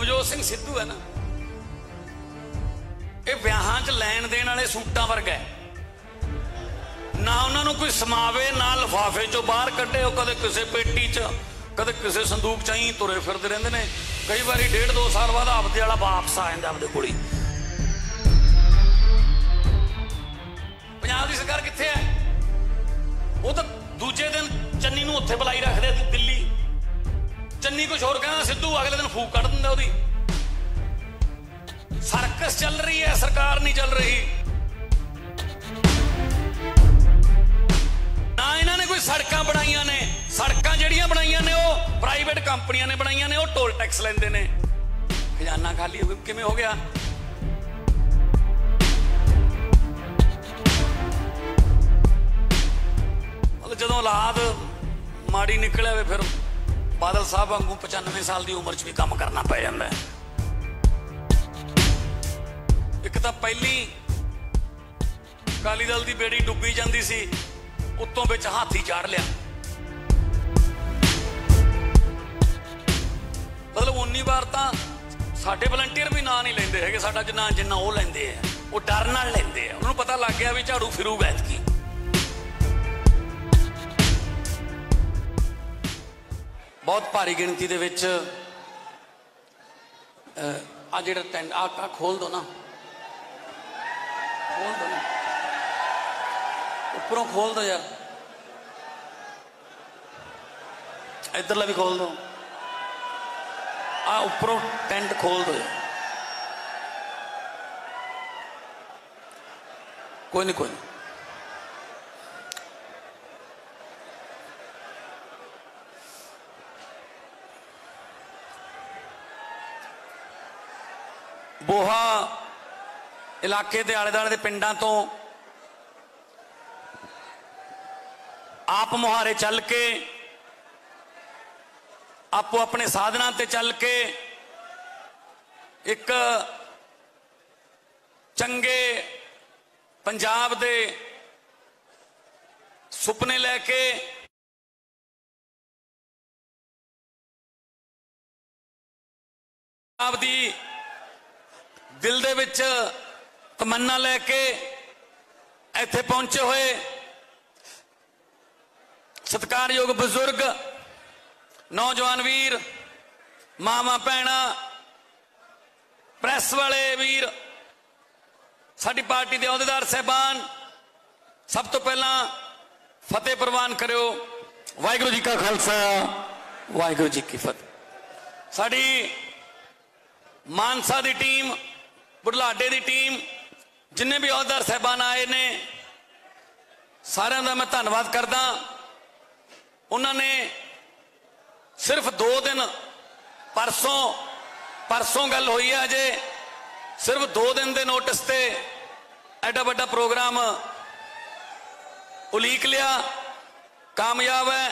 नवजोत सिंह सिद्धू है ना, ये ब्याहां च लैन देन वाले सूटां वर्गा है ना। उन्होंने कोई समावे ना लिफाफे चो बाहर कढ़े, कदे किसी पेटी च कदे किसी संदूक च ही तुरे फिरते रहते हैं। कई बार 1.5-2 साल बाद आपदे वाला वापस आ जाता आपदे कोल। पंजाब दी सरकार कित्थे है? वो तो दूजे दिन चन्नी नूं उत्थे बुलाई रखदे दिल्ली। चन्नी कुछ होर कहना, सिद्धू अगले दिन फूक कढ़ दिंदा ओहदी। सर्कस चल रही है, सरकार नहीं चल रही ना। इन्होंने कोई सड़कां बनाईयां ने, सड़कां जिहड़ियां बनाईयां ने वो प्राइवेट कंपनियां ने बनाईयां ने, वो टोल टैक्स लैंदे ने। खजाना खाली किवें हो गया? जदों औलाद माड़ी निकले फिर बादल साहब वांगू 95 साल की उम्र च भी काम करना पै जाता है। एक तो पहली अकाली दल की बेड़ी डुबी जाती सी, उत्तों बिच हाथी चाड़ लिया। मतलब 19 बार तो साडे वलंटियर भी ना नहीं लेंदे हैगे साडा जिन्ना जिन्ना वो लेंदे है। वो डर नाल लेंदे है, उन्होंने पता लग गया भी झाड़ू फिरूगा ऐतकी। बहुत भारी गिनती दे विच आ जिहड़ा टेंट आ खोल दो ना, खोल दो ना, उपरों खोल दो यार, इधरला भी खोल दो। आ उपरों टेंट खोल दो यार। कोई नहीं, कोई नहीं। बोहा इलाके के आले दुआले के पिंडां तो आप मुहारे चल के, आपो अपने साधना ते चल के एक चंगे पंजाब दे सुपने लैके पंजाब दी दिल दे विच तमन्ना लैके इत्थे पहुंचे हुए सत्कारयोग बुजुर्ग नौजवान वीर, मामा भैणा, प्रेस वाले वीर, साडी पार्टी के अहुदेदार साहबान, सब तो पहला फतेह प्रवान करो। वाहिगुरू जी का खालसा, वाहिगुरू जी की फतेह। साडी मानसा की टीम, बुढ़लाडे की टीम, जिन्हें भी अहुदेदार साहबान आए ने, सारे का मैं धन्यवाद करदा। उन्होंने सिर्फ 2 दिन परसों गल हुई है, अजे सिर्फ 2 दिन के नोटिस से एडा बड़ा प्रोग्राम उलीक लिया, कामयाब है।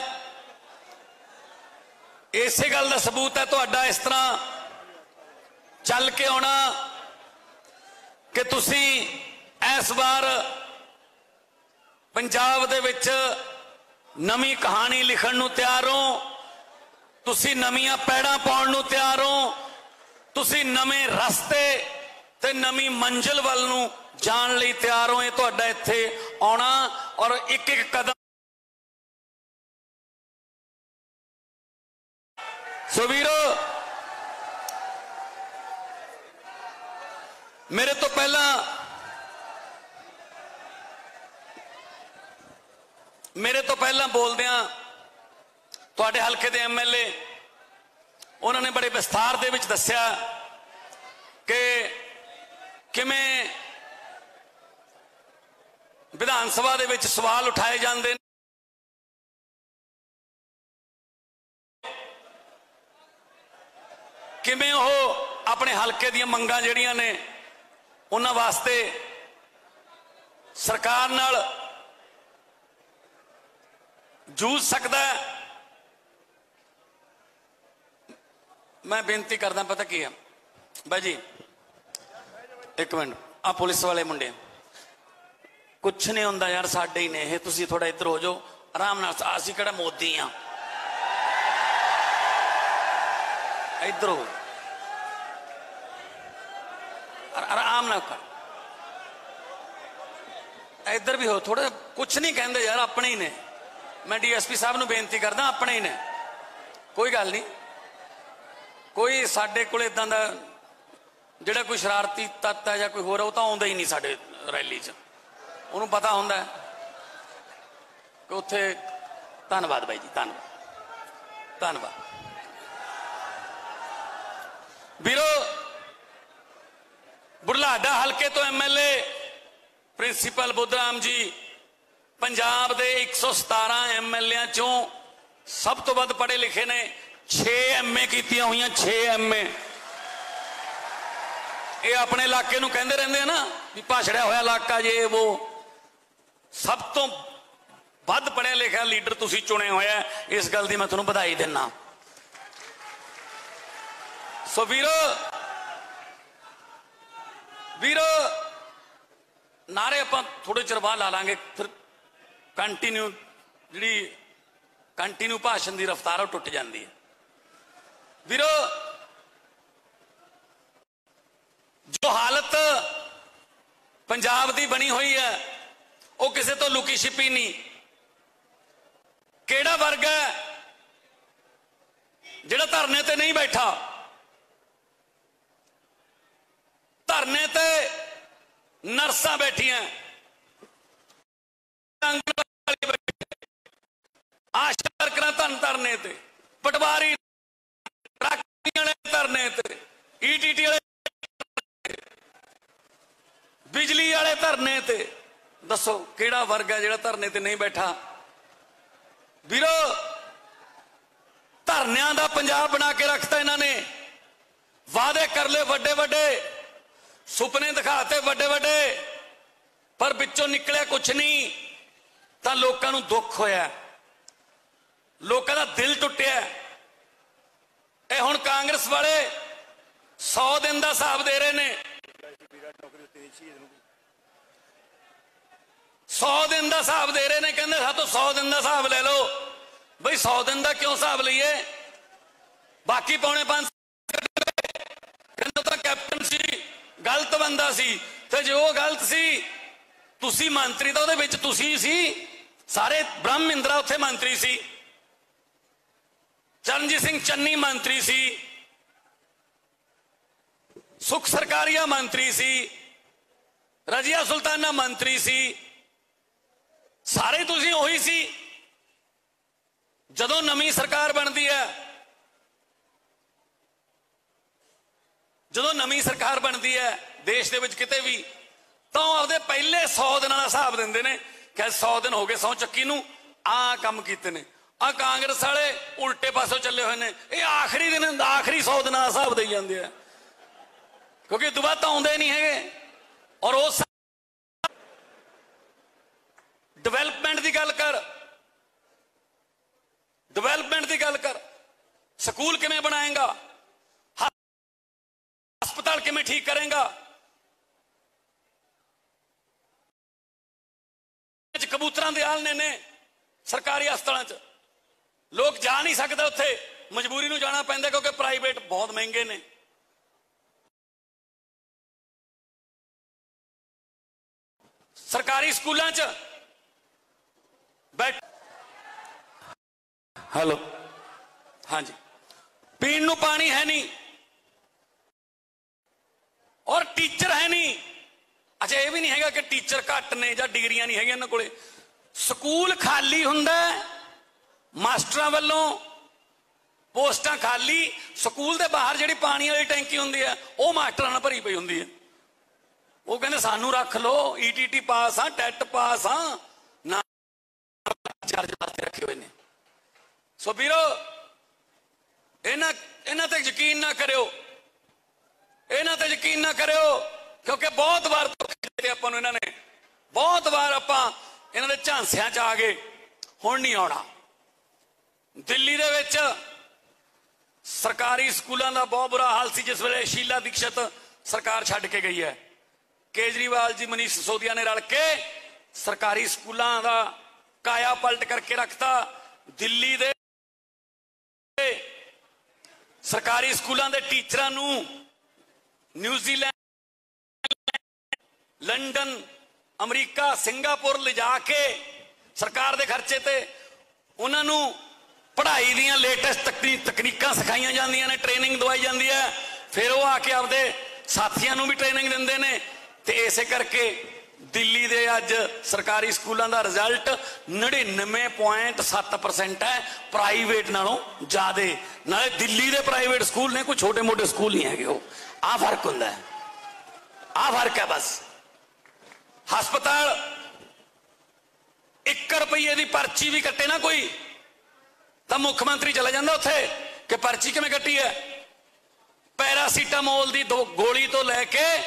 इसे गल का सबूत है तुहाडा इस तरह चल के आना कि तुसी इस बार पंजाब दे विच नवी कहानी लिखण नूं तैयार हो, तुसी नवीं पैड़ा पाउण नूं तैयार हो, तुसी नवे रस्ते ते नवी मंजिल वल नूं जाण लई तैयार हो। ये तुहाडा इत्थे आउणा और एक एक कदम। सो वीरो, मेरे तो पहला बोलदियां तुहाडे हल्के दे MLA उन्होंने बड़े विस्तार दे विच दस्सिया कि किवें विधान सभा दे विच सवाल उठाए जांदे, किवें ओह अपने हल्के दी मंगां जिहड़ियां ने उन्हां वास्ते सरकार नाल जूझ सकदा है। मैं बेनती करदा, पता की है भाई जी, एक मिनट, आ पुलिस वाले मुंडे कुछ नहीं हुंदा यार, साडे ही ने, तुसीं थोड़ा इधर हो जाओ आराम नाल, असीं किहड़ा मोदी हाँ, इधर हो। आराम ना कर, इधर भी हो थोड़ा, कुछ नहीं कहते यार, अपने ही ने। मैं DSP साहब नूं बेनती करदा, अपने ही ने, कोई गल नहीं। कोई साडे कोल इदां दा जिहड़ा कोई शरारती तत्त है या कोई होर, वो तो आउंदा ही नहीं साडे रैली च, उन्होंने पता हुंदा है कि उत्थे। धन्नवाद बाई जी, धन्नवाद धन्नवाद। ਵੀਰੋ, बुढ़लाडा हल्के तो MLA प्रिंसीपल बुद्धराम जी पंजाब के 117 MLA चों सब तो वध पढ़े लिखे ने। 6 MA कीतियां हुई, 6 MA। ये अपने इलाके नूं कहंदे रहंदे हैं ना भी भाछड़िया होया इलाका जे वो। सब तो वध पढ़िया लिखिया लीडर तुसीं चुने होया, इस गल दी मैं तुहानूं बधाई दिंदा। सो वीरो नारे आपां थोड़े चिर बाद ला लांगे, फिर कंटिन्यू जी कंटिन्यू भाषण की रफ्तार टुट जाती है। वीरो, जो हालत पंजाब की बनी हुई है वो किसी तो लुकी छिपी नहीं। केड़ा वर्ग है जिहड़ा धरने ते नहीं बैठा? धरने ते नर्सां बैठियां, आशा वर्कर धरने ते, पटवारी धरने ते, ETT वाले, बिजली वाले धरने ते। दसो केड़ा वर्ग है जिहड़ा धरने ते नहीं बैठा? वीरो, धरनियां दा पंजाब बना के रखता इन्होंने। वादे कर ले वड्डे वड्डे, सुपने दिखाते वड्डे वड्डे, पर विचों निकलिया कुछ नहीं। तां लोकां नूं दुख होया, लोकां दा दिल टुटिया। ये हुण कांग्रेस वाले 100 दिन का हिसाब दे रहे ने। 100 दिन का हिसाब दे रहे ने, कहंदे सातों 100 दिन का हिसाब ले लो। बई 100 दिन का क्यों हिसाब लीए? बाकी पौने 5 तो कैप्टन सी, गलत बंदा सी, ते जो गलत सी तुसी मंत्री तो उहदे विच तुसी सी, सारे ब्रह्म इंद्रा उत्थे मंत्री सी, चरणजीत सिंह चन्नी मंत्री सी, सुख सरकारिया मंत्री सी, रजिया सुल्ताना मंत्री सी, सारे तुसी उही सी। जदों नवीं सरकार बनती है, जदों नवीं सरकार बनती है देश दे विच किते भी, तो आपदे पहले 100 दिनां दा हिसाब दिंदे ने कि 100 दिन हो गए सौ चक्की नूं, आ काम कीते ने। आ कांग्रेस वाले उल्टे पासों चले हुए ने, ये आखिरी दिन आखिरी 100 दिनां दा हिसाब देई जांदे आ, क्योंकि दुबारा तो आउंदे नहीं है। और उस डिवेलपमेंट की गल कर, डिवेलपमेंट की गल कर, स्कूल किवें बनाएगा, अस्पताल किवें ठीक करेगा, कबूतरां दे आलने ने सरकारी अस्पतालों च, लोग जा नहीं सकते उत्थे, मजबूरी नूं जाना पैंदा क्योंकि प्राइवेट बहुत महंगे ने। सरकारी स्कूलों च बैठ, हेलो, हाँ जी, पीण नूं पानी है नहीं और टीचर है नहीं। अच्छा, ये भी नहीं है कि टीचर घट ने या डिग्रियां नहीं है इन्हां कोले। स्कूल खाली हुंदा, मास्टरां वल्लों पोस्टां खाली, स्कूल दे बाहर जिहड़ी पानी वाली टैंकी हुंदी है वो मास्टरां नाल भरी पई हुंदी है। वो कहंदे सानू रख लो, ETT पास हाँ, टैट पास हाँ, ना चार्ज वास्ते रखे हुए ने। सो वीरो, इन्हां ते यकीन ना करियो, इन्हां ते यकीन ना करियो, क्योंकि बहुत बार आपां नूं इन्हां ने, बहुत बार आपां इन्हां दे झांसियां च आ गए, हुण नहीं आउणा। दिल्ली दे विच सरकारी स्कूलों का बहुत बुरा हाल सी जिस वेले शीला दीक्षित सरकार छड्ड के गई है। केजरीवाल जी, मनीष सिसोदिया ने रल के सरकारी स्कूलों का काया पलट करके रखता। दिल्ली दे सरकारी स्कूलों के टीचरां नूं न्यूजीलैंड लंडन अमरीका सिंगापुर ले जाके सरकार के खर्चे ते उन्होंने पढ़ाई दियां लेटेस्ट तकनीकां सिखाई जांदियां ने, ट्रेनिंग दवाई जाती है, फिर वो आके आपदे साथियों को भी ट्रेनिंग देंदे ने। ते इसे करके दिल्ली दे अज सरकारी स्कूलों का रिजल्ट 99.7% है, प्राइवेट नालों ज्यादा। नाले दिल्ली दे प्राइवेट स्कूल ने, कोई छोटे मोटे स्कूल नहीं है। आ फर्क होंदा है, आ फर्क है बस। हस्पताल 1 रुपये की पर्ची भी कटे ना कोई, तो मुख्यमंत्री चला जाता उत्थे कि पर्ची किवें कटी है। पैरासीटामोल की 2 गोली तो लैके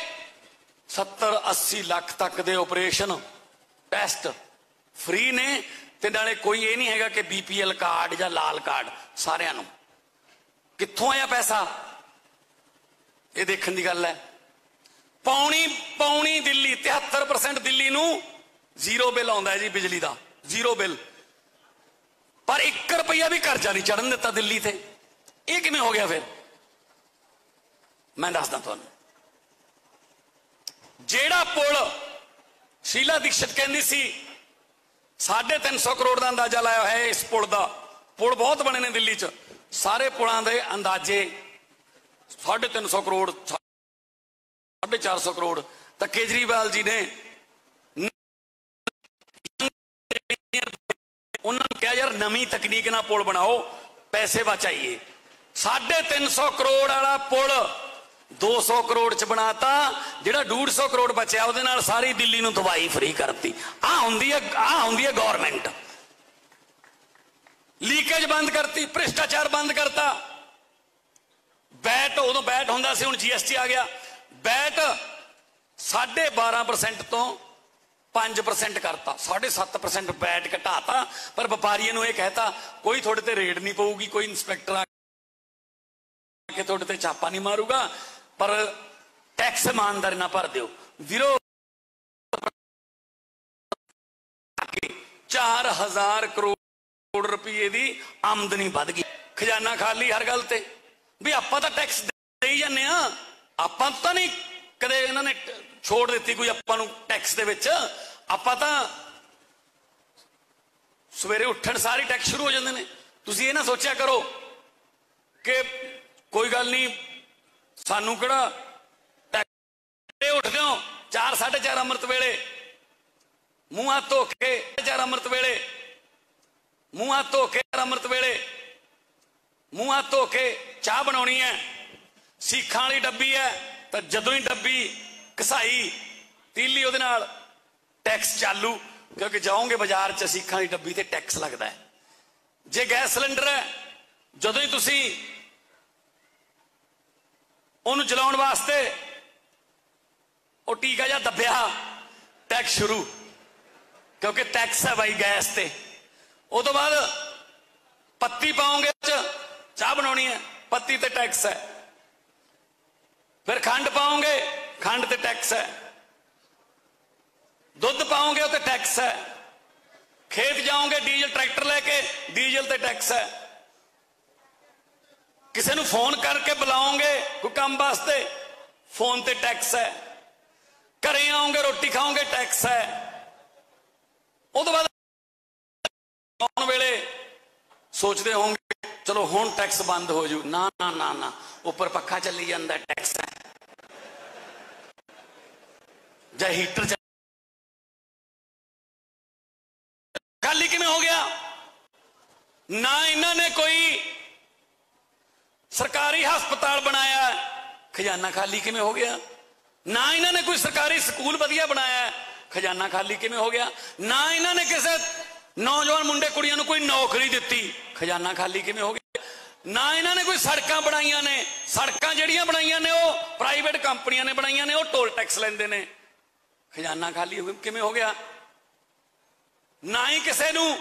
70-80 लाख तक दे ऑपरेशन टेस्ट फ्री ने। ते नाले कोई ये नहीं हैगा कि BPL कार्ड या लाल कार्ड, सारिਆਂ ਨੂੰ। कित्थों आया पैसा, ये देखने की गल है। पौनी दिल्ली 73% दिल्ली नू जीरो बिल आउंदा है जी, बिजली का जीरो बिल, पर 1 रुपया भी कर्जा नहीं चढ़न दिता दिल्ली ते। ये किवें हो गया फिर, मैं दसदा तुहानूं। जेड़ा पुल शीला दीक्षित कहती सी 350 करोड़ का अंदाजा लाया है इस पुल का। पुल बहुत बने ने दिल्ली च, सारे पुलों के अंदाजे 350 करोड़ 450 करोड़। तो केजरीवाल जी ने उन्होंने कहा यार नवी तकनीक ना पुल बनाओ, पैसे बचाइए। 350 करोड़ वाला पुल 200 करोड़ च बनाता, जिहड़ा 150 करोड़ बचा उहदे नाल सारी दिल्ली नूं दवाई फ्री करती। आ हुंदी है गौरमेंट। लीकेज बंद करती, भ्रिष्टाचार बंद करता। बैट उदों बैट हुंदा सी, हुण GST आ गया। बैट 12.5% तो 5% करता, 7.5% बैट घटाता। पर व्यापारियों ने यह कहता कोई थोड़े ते रेड नहीं पऊगी, कोई इंस्पैक्टर आके थोड़े ते छापा नहीं मारूगा, पर टैक्स ईमानदारी ना भर दिओ। विरोध 4000 करोड़ रुपये की आमदनी बढ़ गई, खजाना खाली हर गल ते। भी आपां तां टैक्स दे ही जाने आ, आपां तां नहीं कदे इन्होंने छोड़ दी कोई आपां नूं टैक्स दे विच। आपां तां सवेरे उठण सारी टैक्स शुरू हो जाते हैं। तुसीं ये ना सोचा करो कि कोई गल नहीं, सानू किहड़ा टैक्स उठदे हो 4 साढ़े 4 अमृत वेले मूँह हाथ धो के 4 अमृत वेले मूँह हाथ धो के अमृत वेले मूँह हाथ धो के चाह बनानी है। सीखां वाली डब्बी है तो जदों ही डब्बी घसाई तीली उहदे नाल टैक्स चालू, क्योंकि जाओगे बाजार च सीखां वाली डब्बी ते टैक्स लगता है। जे गैस सिलेंडर है जदों ही तुसीं उन्होंने चलाउण वास्ते वो टीका जा दबिया टैक्स शुरू, क्योंकि टैक्स है भाई गैस ते। उस तो बाद पत्ती पाओगे चाह बनानी है, पत्ती ते टैक्स है। फिर खंड पाओगे, खंड ते टैक्स है। दुध पाओगे तो टैक्स है। खेत जाओगे डीजल ट्रैक्टर लेके, डीजल ते टैक्स है। किसी को फोन करके बुलाओगे कोई काम वास्ते, फोन ते टैक्स है। घरे आओगे रोटी खाओगे टैक्स है। उस बाद आने वेले सोचते होंगे चलो हुण टैक्स बंद हो जू, ना ना ना ना, ऊपर पक्खा चली जाता टैक्स है, या हीटर खाली किवें हो गया। ना इन्होंने कोई सरकारी हस्पताल बनाया, खजाना खाली किवें हो गया। ना इन्होंने कोई सरकारी स्कूल वधिया बनाया, खजाना खाली किवें हो गया। ना इन्होंने किसी नौजवान मुंडे कुड़ियां कोई नौकरी दी, खजाना खाली किवें हो गया। ना इन्होंने कोई सड़कां बनाईयां ने, सड़कां जिहड़ियां बनाईयां ने वो प्राइवेट कंपनियां ने बनाईयां ने, वो टोल टैक्स लैंदे ने, खजाना खाली किवें हो गया। ना ही किसी नूं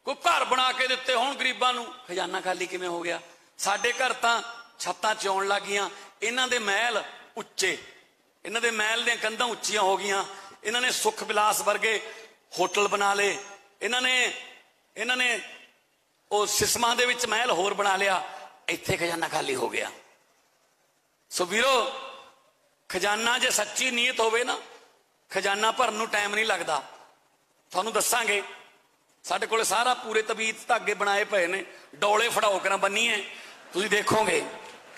कोई घर बना के दिते होण गरीबां नूं, खजाना खाली किवें हो गया। साडे घर तां छत्तां चौण लग गईयां, इन्हां दे महल उच्चे, इन्हां दे महल दीयां कंधां उच्चियां हो गईयां। इन्हां ने सुख विलास वर्गे होटल बना ले, इन्हां ने वो सिस्मां दे विच महल होर बना लिया, इत्थे खजाना खाली हो गया। सो वीरो खजाना जे सच्ची नीयत होवे ना, खजाना भरन नूं टाइम नहीं लगता। तुहानूं दसांगे साडे कोल सारा पूरे तबीत धागे बनाए पे ने, डोले फड़ाओ कर बनीए, तुसीं देखोगे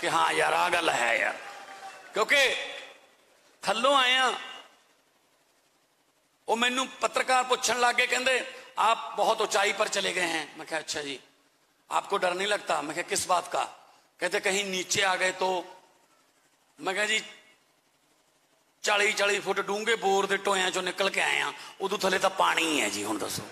कि हाँ यार आ गल है यार। क्योंकि थल्लों आया वो मैनू पत्रकार पूछण लग गए, कहंदे आप बहुत ऊंचाई पर चले गए हैं। मैं कहा अच्छा जी, आपको डर नहीं लगता? मैं कहा किस बात का? कहते कहीं नीचे आ गए तो। मैं कहा जी 40-40 फुट डूंगे बोर के टोया चो निकल के आए हैं, उदों थले तो पानी ही है जी। हुण दसो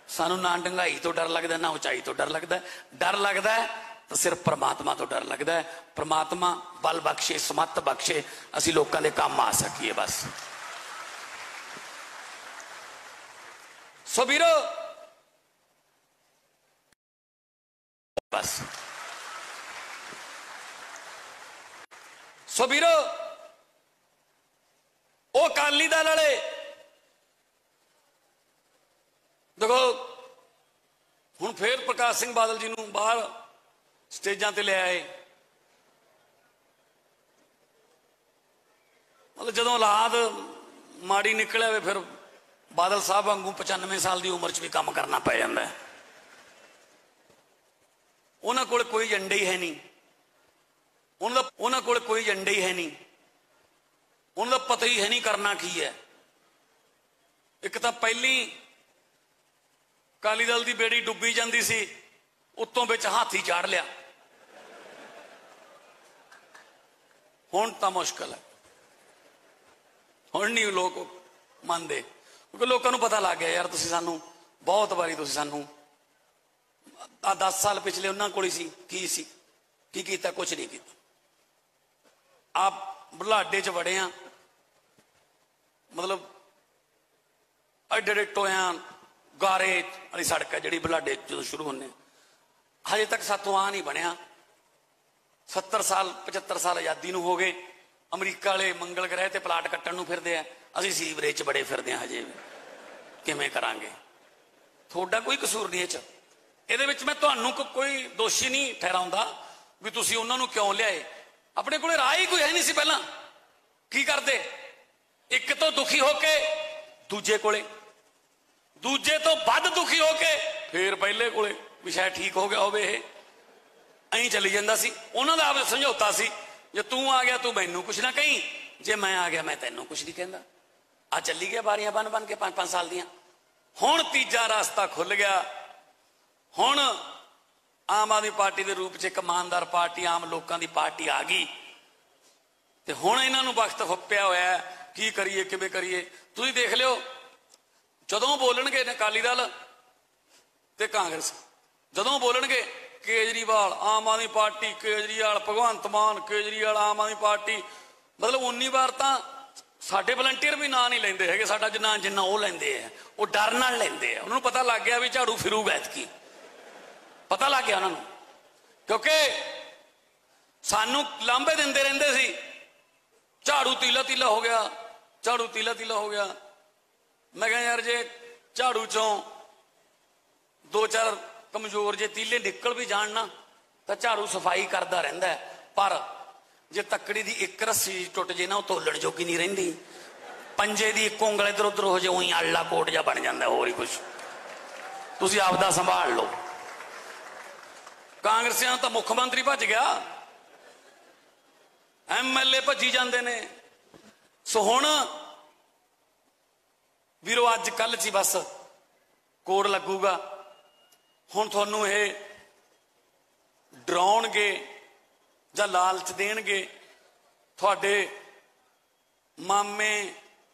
सानू ना डंगाई तो डर लगता, ना ऊंचाई तो डर लगता। डर लगता है तो सिर्फ परमात्मा तो डर लगता है। परमात्मा बल बख्शे, समत बख्शे, असी लोगों के काम आ सकीए बस। सो वीरो बस, सो वीरो वो अकाली दल वाले देखो हुण फिर प्रकाश सिंह बादल जी नूं बाहर स्टेजां ते ले आए। मतलब जदों औलाद माड़ी निकले वे फिर बादल साहब वांगू 95 साल की उम्र च भी काम करना पै जांदा है। उन्हां कोल कोई एजेंडा ही है नहीं, उन्हां कोल कोई एजेंडा ही है नहीं, उन्हां दा पता ही है नहीं करना की है। एक तो पहली अकाली दल की बेड़ी डुबी जाती सी, उत्तों बिच हाथी चाड़ लिया। हुण तां मुश्किल है, हुण नहीं लोग मनते, क्योंकि लोगों को पता लग गया यार तुसीं सानू बहुत बारी तुसीं सानू 10 साल पिछले उन्होंने कोल सी की कीता? कुछ नहीं किया। आप बुलाडे च वड़े हैं, मतलब एडे एडे टोया गारे वाली सड़क है जी बुलाडे जो शुरू होने, हजे तक सातों आ नहीं बनया। 70 साल 75 साल आज़ादी हो गए, अमरीका वाले मंगल ग्रह ते प्लाट कट्टण नूं फिरदे आ, असीं सीवरेज च बड़े फिरदे हैं। हजे किवें करांगे? थोड़ा कोई कसूर नहीं ये विच। मैं तुहानूं कोई दोषी नहीं ठहराउंदा भी तुसीं उन्हां नूं क्यों लियाए। अपने कोल राह ही कोई है नहीं सी। पहलां की करदे? एक तो दुखी होके दूजे कोले, दूजे तो वध दुखी होके फिर पहले कोले भी शायद ठीक हो गया होवे। ऐं चली जांदा सी। उन्हां दा आप समझौता सी, जे तू आ गया तू मैनू कुछ ना कहीं, जे मैं आ गया मैं तैनू कुछ नहीं कहंदा। आ चली गया बारियां बन बन के 5-5 साल दियां। हुण तीजा रास्ता खुल गया। हुण आम आदमी पार्टी के रूप च एक ईमानदार पार्टी, आम लोगों की पार्टी आ गई। तो हुण इन्हां नूं वक्त फप्पिया होया, की करिए किवें करिए। तुसीं देख लिओ जदों बोलणगे अकाली दल ते कांग्रेस, जदों बोलणगे केजरीवाल आम आदमी पार्टी, केजरीवाल भगवंत मान, केजरीवाल आम आदमी पार्टी, मतलब 19 बार तो साडे वलंटियर भी ना नहीं लेंदे हैगे साडा जिन्ना जिन्ना वो लेंदे है। वो डर नाल लेंदे है। उन्होंने पता लग गया भी झाड़ू फिरूगा ऐतकी, पता लग गया उन्होंने। क्योंकि सानू लांभे दिंदे रहिंदे सी, झाड़ू तीला तीला हो गया, झाड़ू तीला तीला हो गया। मैं कहा यार जे झाड़ू चों 2-4 कमजोर जे तीले निकल भी जान ना तो झाड़ू सफाई करता रहिंदा है, पर जे तकड़ी की एक रस्सी टुट जे ना वो तोलण जोगी नहीं रहिंदी। पंजे की एक उंगल इधर उधर हो जाए उही आला कोट जा बन जाता, होर ही कुछ। तुसीं आपदा संभाल लो। कांग्रेसियां तो मुख्यमंत्री भज गया, MLA भजी जाते ने। सो हुण वीरो अज कल च बस कोड लगूगा। हुण तुहानूं ये डराउणगे जां लालच देणगे, तुहाडे मामे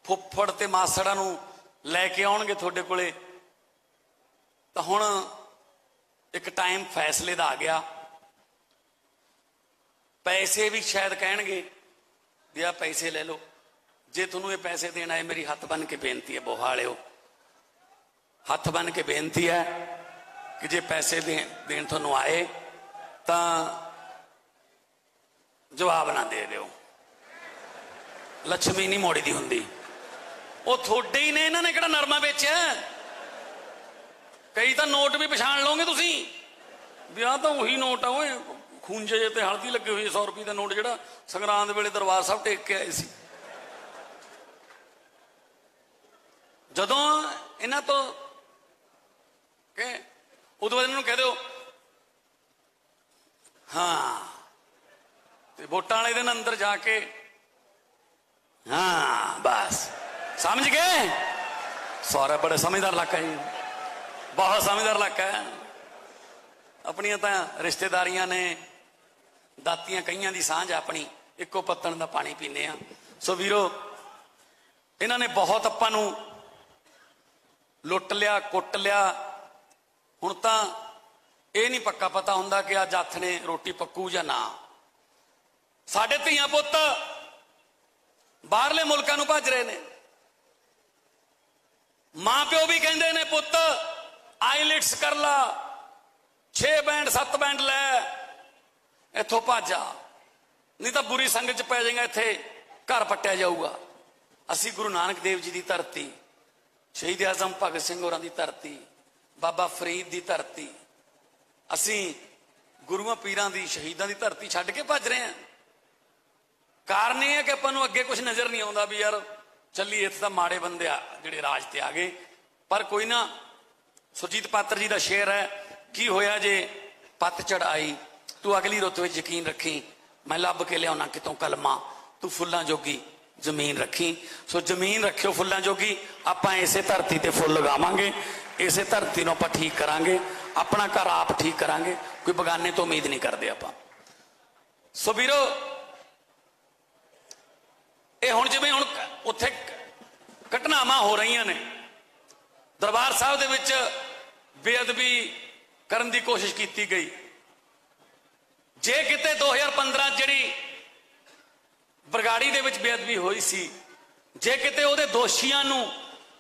फुੱਫੜ ते मासड़ा नूं लैके आउणगे तुहाडे कोले। तां हुण एक टाइम फैसले दा आ गया। पैसे भी शायद कहणगे भी आ पैसे ले लो, जे तुहानूं ये पैसे देना है मेरी हथ बन के बेनती है, बोहालिओ हथ बन के बेनती है कि जे पैसे देन तुहानूं आए तां जवाब ना दे दिओ। लक्ष्मी नहीं मोड़ी दी हुंदी, वो थोड़े ही ने। इन्होंने किहड़ा नरमा बेचिया? कई तो नोट भी पछाण लोगे तुसीं भी आ तो उही नोट आ, वो खूंजे जे ते हल्दी लगी हुई 100 रुपये का नोट, जिहड़ा संगरांद वेले दरबार साहब टेक के आए सी। जदों इन्हां तो के उदों बाद इन्हां कह दो हाँ, ते वोटां वाले दिन अंदर जाके हाँ बस समझ गए। सारा बड़े समझदार इलाका है, बहुत समझदार इलाका है। अपनियां तां रिश्तेदारियां ने, दातियां कईयां दी सांझ अपनी, इक्को पत्तन दा पानी पीने आ। सो वीरो इन्हां ने बहुत आपां नूं लुट लिया, कुट लिया। हुण तां ये नहीं पक्का पता हुंदा कि अज हत्थ ने रोटी पक्कू जां ना। साडे धीआं पुत्त बाहरले मुल्कां नूं भज रहे ने, मां प्यो भी कहंदे ने पुत्त आईलिट्स कर ला, 6 बैंड 7 बैंड लै, इथों भज जा, नहीं तो बुरी संगत च पै जाएगा, इत्थे घर पट्टिया जाऊगा। असी गुरु नानक देव जी की धरती, शहीद आजम भगत सिंह होरां दी धरती, बाबा फरीद की धरती, असी गुरुआं पीरां दी शहीदां दी धरती छड्ड के भज रहे हैं। कारण यह है कि आपां नूं अगे कुछ नज़र नहीं आउंदा भी यार चलिए इत्थे तां माड़े बंदे जिहड़े राज ते आ गए। पर कोई ना, सुरजीत पात्र जी का शेर है, की होया जे पतझड़ आई, तू अगली रुत विच यकीन रखी, मैं लभ के लियाउणा कितों कलमा, तू फुल्लां जोगी जमीन रखी। सो जमीन रखियो फुल्लां जोगी, आपां इसे धरती ते फुल लगावांगे, इसे धरती नूं आपां ठीक करांगे, अपना घर आप ठीक करांगे, कोई बगाने तो उम्मीद नहीं करते आपां। सो वीरो ये हुण जिवें हुण उत्थे घटनावां हो रही ने, दरबार साहब दे विच बेअदबी करन दी कोशिश की गई। जे किते 2015 जिहड़ी बरगाड़ी दे विच बेअदबी होई सी, जे किते उहदे दोषियां नूं,